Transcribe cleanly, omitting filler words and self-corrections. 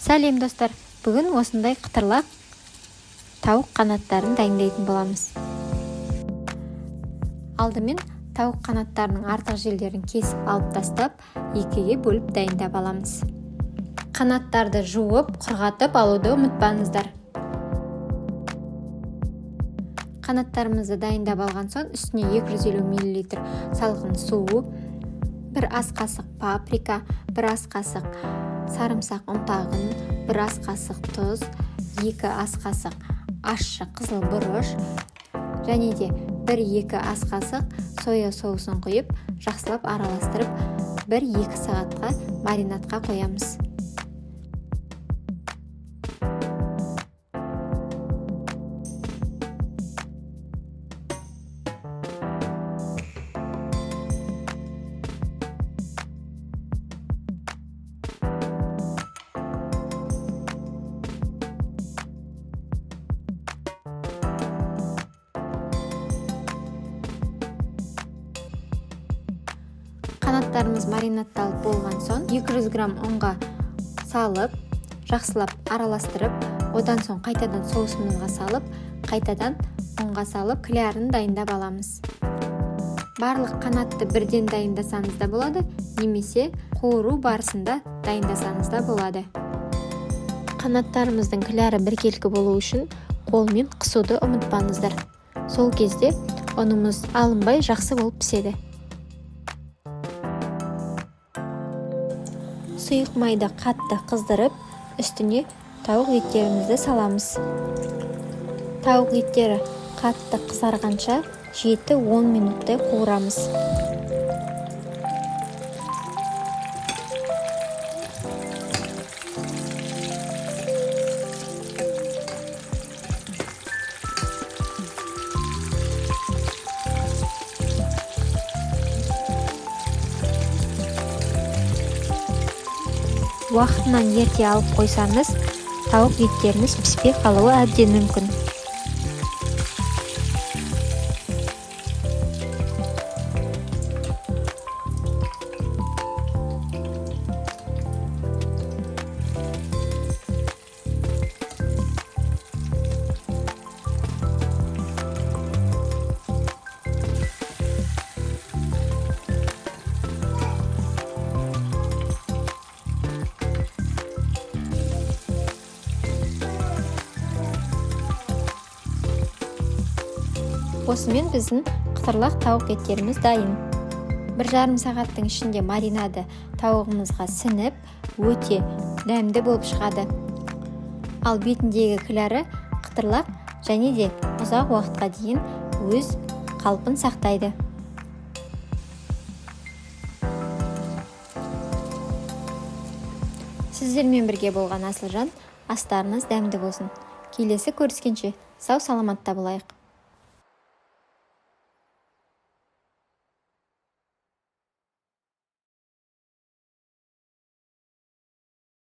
Сәлем достар, бүгін осындай қытырлақ тауық қанаттарын дайындайтын боламыз. Алдымен тауық қанаттарының артық жерлерін кесіп алып тастап, екіге бөліп дайындап аламыз. Қанаттарды жуып, құрғатып алуды ұмытпаңыздар. Қанаттарымызды дайындап алған соң, үстіне 250 мл салқын су, 1 ас қасық паприка, 1 ас қасық сарымсақ ұнтағын, 1 ас қасық тұз, 2 ас қасық ащы қызыл бұрыш және де 1-2 ас қасық соя соусын құйып, жақсылап араластырып, 1-2 сағатқа маринадқа қоямыз. Қанаттарымыз маринадталып болған соң 200 грамм ұнға салып, жақсылап араластырып, одан соң қайтадан соусымызға салып, қайтадан ұнға салып, клярын дайындап аламыз. Барлық қанатты бірден дайындасаңыз да болады, немесе қуыру барысында дайындасаңыз да болады. Қанаттарымыздың кляры біркелкі болу үшін қолмен қысуды ұмытпаңыздар. Сол кезде ұнымыз алынбай жақсы болып піседі. Сұйық майды қатты қыздырып, үстіне тауық еттерімізді саламыз. Тауық еттері қатты қызарғанша 7-10 минуттай қуырамыз. Уақытынан ерте алып қойсаңыз, тауық еттеріңіз піспей қалуы әбден мүмкін. Осымен біздің қытырлақ тауық еттеріміз дайын. 1,5 сағаттың ішінде маринады тауығымызға сіңіп, өте дәмді болып шығады. Ал бетіндегі кляры қытырлақ және де ұзақ уақытқа дейін өз қалпын сақтайды. Сіздермен бірге болған Асылжан, астарыңыз дәмді болсын. Келесі көріскенше сау саламатта болайық.